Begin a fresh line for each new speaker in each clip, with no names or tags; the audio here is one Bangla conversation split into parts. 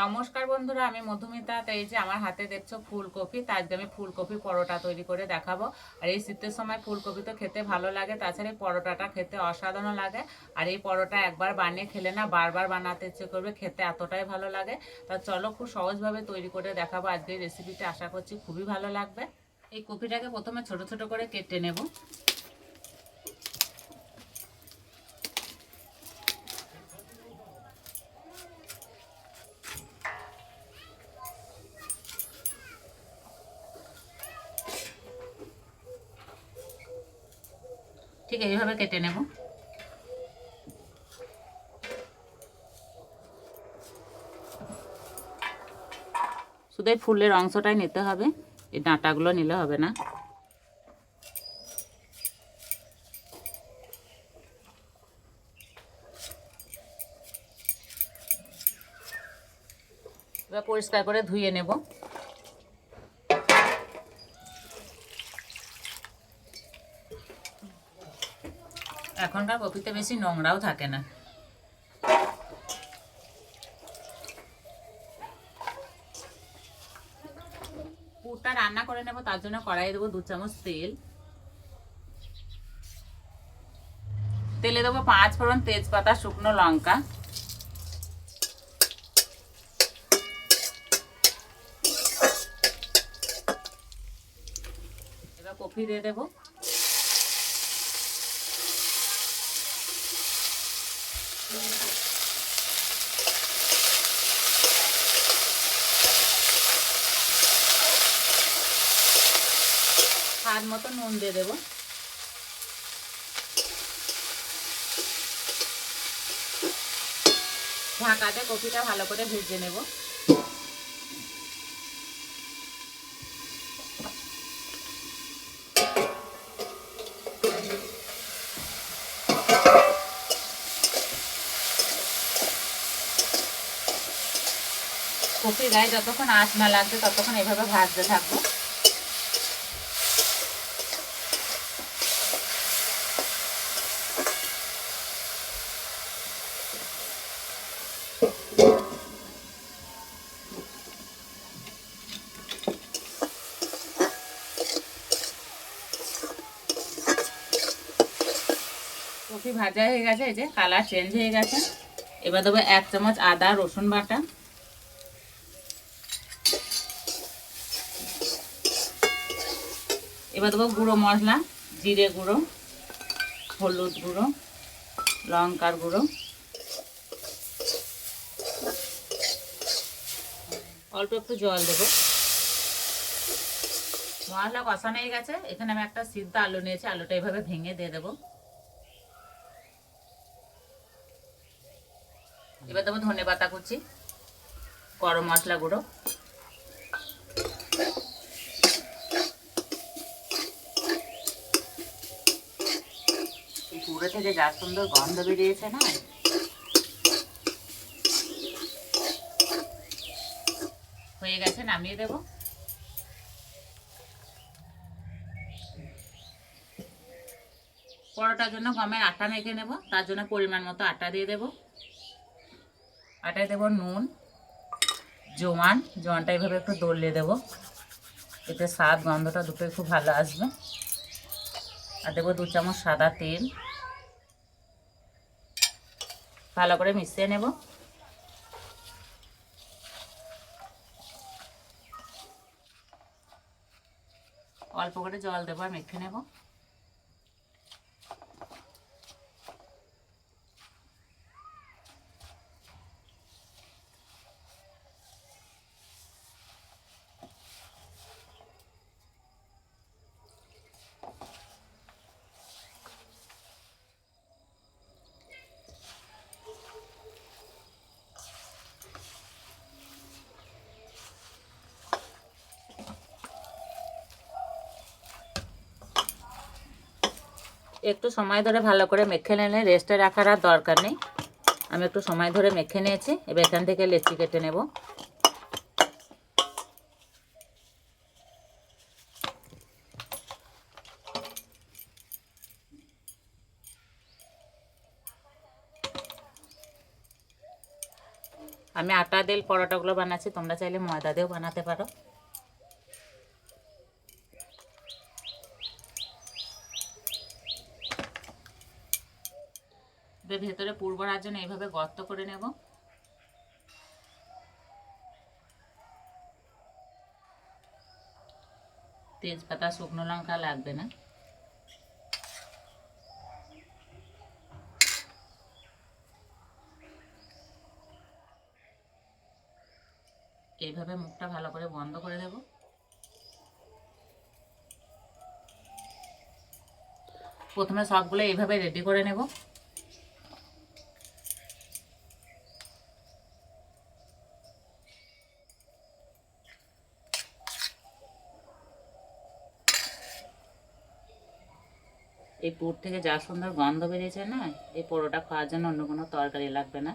নমস্কার বন্ধুরা, আমি মধুমিতা। তো এই যে আমার হাতে দেখছো ফুলকপি, তার আজকে আমি ফুলকপি পরোটা তৈরি করে দেখাবো। আর এই শীতের সময় ফুলকপি তো খেতে ভালো লাগে, তাছাড়া এই পরোটাটা খেতে অসাধারণ লাগে। আর এই পরোটা একবার বানিয়ে খেলে না বারবার বানাতে ইচ্ছে করবে, খেতে এতটাই ভালো লাগে। তা চলো খুব সহজভাবে তৈরি করে দেখাবো আজকে এই রেসিপিটা, আশা করছি খুবই ভালো লাগবে। এই কপিটাকে প্রথমে ছোট ছোট করে কেটে নেব। ঠিক এইভাবে কেটে নেব। শুধু এই ফুলের অংশটাই নিতে হবে, এই ডাঁটাগুলো নিলে হবে না। এবার পরিষ্কার করে ধুয়ে নেব। এখনকার কপিতে বেশি নোংরাও থাকে না। পুরটা রান্না করে নেব, তার জন্য কড়াইয়ে দেবো 2 চামচ তেল। তেলে দেবো 5 ফোড়ন, তেজপাতা, শুকনো লঙ্কা। এবার কফি দিয়ে দেবো। স্বাদ মতো নুন দিয়ে দেবো। ঢাকা দিয়ে কফিটা ভালো করে ভেজে নেব। কফি গায়ে যতক্ষণ আঁচ না লাগবে ততক্ষণ এভাবে ভাজতে থাকবো। কফি ভাজা হয়ে গেছে, এই যে কালার চেঞ্জ হয়ে গেছে। এবার দেবো 1 চামচ আদা রসুন বাটা। এবার দেবো গুঁড়ো মশলা, জিরে গুঁড়ো, হলুদ গুঁড়ো, লঙ্কার গুঁড়ো, অল্প একটু জল দেবো। মশলা কষানো হয়ে গেছে, এখানে আমি একটা সিদ্ধ আলু নিয়েছি, আলুটা এইভাবে ভেঙে দিয়ে দেবো। এবার দেবো ধনে পাতা কুচি, গরম মশলা গুঁড়ো, গুঁড়ো থেকে যা সুন্দর গন্ধ বেরিয়েছে না। হয়ে গেছে, নামিয়ে দেবো। পরোটার জন্য গমের আটা মেখে নেব, তার জন্য পরিমাণ মতো আটা দিয়ে দেবো। আটায় দেবো নুন, জোয়ানটা এইভাবে একটু দলিয়ে দেবো, এতে স্বাদ গন্ধটা দুটোই খুব ভালো আসবে। আর দেবো 2 চামচ সাদা তেল, ভালো করে মিশিয়ে নেব। অল্প করে জল দেবো আর মেখে নেব। একটু সময় ধরে ভালো করে মেখে নিলে রেস্টে রাখার আর দরকার নেই। আমি একটু সময় ধরে মেখে নিয়েছি, এবার এখান থেকে লেচি কেটে নেব। আমি আমি আটা দিয়ে পরোটাগুলো বানাচ্ছি, তোমরা চাইলে ময়দা দিয়েও বানাতে পারো। ভেতরে পুর ভরার জন্য এইভাবে গর্ত করে নেব। তেজপাতা শুকনো লঙ্কা লাগবে না। এইভাবে মুখটা ভালো করে বন্ধ করে দেব। প্রথমে সবগুলো এইভাবে রেডি করে নেব। এই পুর থেকে যা সুন্দর গন্ধ বেরিয়েছে না, এই পরোটা খাওয়ার জন্য অন্য কোনো তরকারি লাগবে না।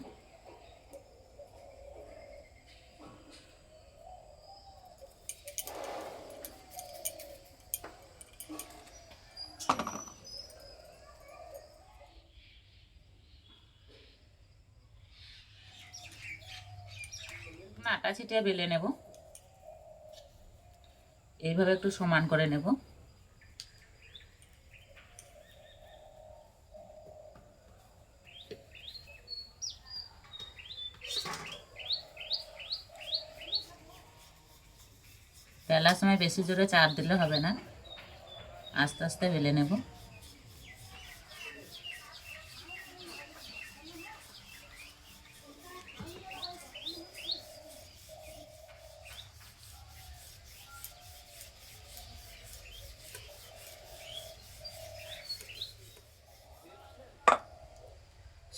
আটা ছিটিয়ে বেলে নেব। এইভাবে একটু সমান করে নেব। বেলার সময় বেশি জোরে চাপ দিলে হবে না, আস্তে আস্তে বেলে নেব।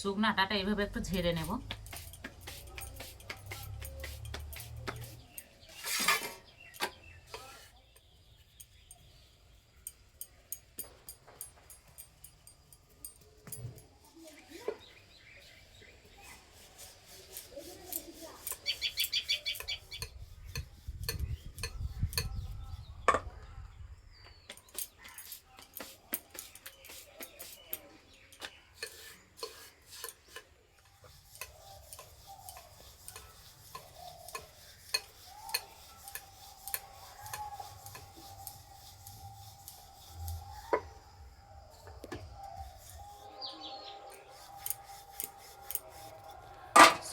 শুকনো আটাটা এইভাবে একটু ঝেড়ে নেব।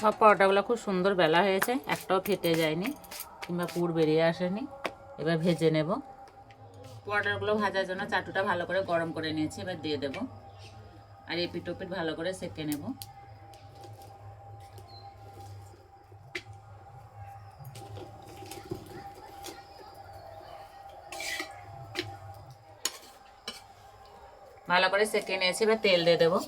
সব পরোটাগুলো খুব সুন্দর বেলা হয়েছে, একটাও ফেটে যায়নি কিংবা পুর বেরিয়ে আসেনি। এবার ভেজে নেব। পরোটাগুলো ভাজার জন্য চাটুটা ভালো করে গরম করে নিয়েছি, এবার দিয়ে দেব। আর এই পিঠ ওপিঠ ভালো করে সেঁকে নেব। ভালো করে সেঁকে নিয়েছি, এবার তেল দিয়ে দেবো।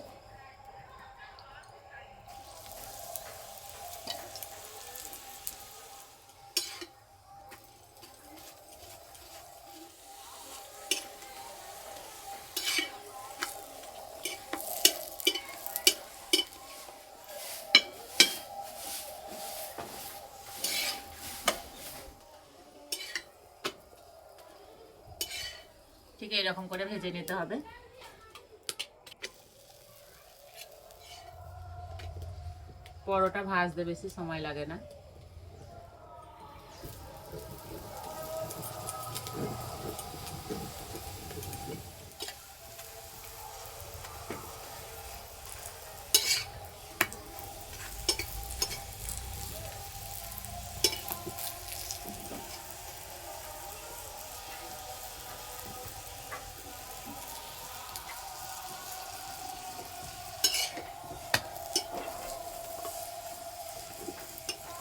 ঠিক এইরকম করে ভেজে নিতে হবে। পরোটা ভাজতে বেশি সময় লাগে না।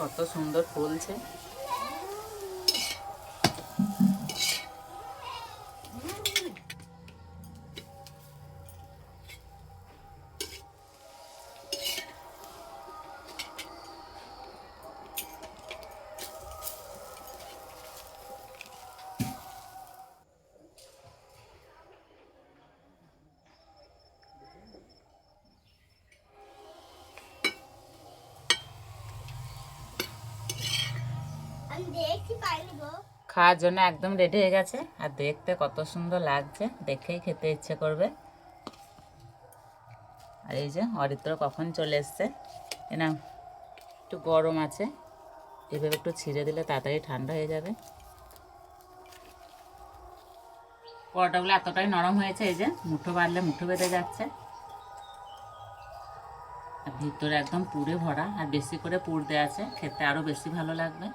কত সুন্দর ফুলছে। খাওয়ার জন্য একদম রেডি হয়ে গেছে, আর দেখতে কত সুন্দর লাগছে, দেখেই খেতে ইচ্ছে করবে। আর এই যে অরিত্র কখন চলে এসছে, এনা একটু গরম আছে, এভাবে একটু ছিঁড়ে দিলে তাড়াতাড়ি ঠান্ডা হয়ে যাবে। পরোটাগুলো এতটাই নরম হয়েছে, এই যে মুঠো বাঁধলে মুঠো বেঁধে যাচ্ছে, আর ভিতরে একদম পুরে ভরা, আর বেশি করে পুর দেওয়া আছে, খেতে আরও বেশি ভালো লাগবে।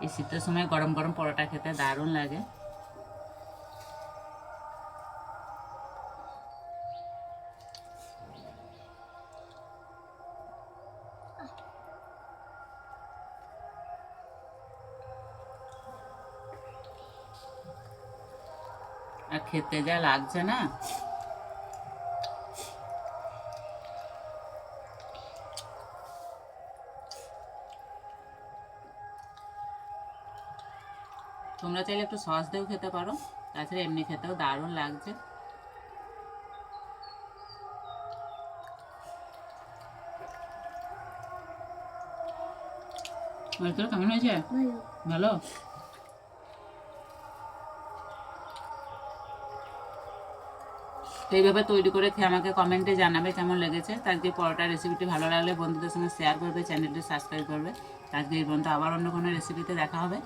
এই শীতের সময় গরম গরম পরোটা খেতে দারুণ লাগে। আর খেতে যা লাগছে না, তোমরা চাইলে একটু সস দিয়েও খেতে পারো, তাছাড়া এমনি খেতেও দারুণ লাগছে। কেমন হয়েছে? ভালো। তো এইভাবে তৈরি করে খেয়ে আমাকে কমেন্টে জানাবে কেমন লেগেছে। আজকে পরোটা রেসিপিটি ভালো লাগলে বন্ধুদের সঙ্গে শেয়ার করবে, চ্যানেলটি সাবস্ক্রাইব করবে। আজকে এই পর্যন্ত, আবার অন্য কোনো রেসিপিতে দেখা হবে।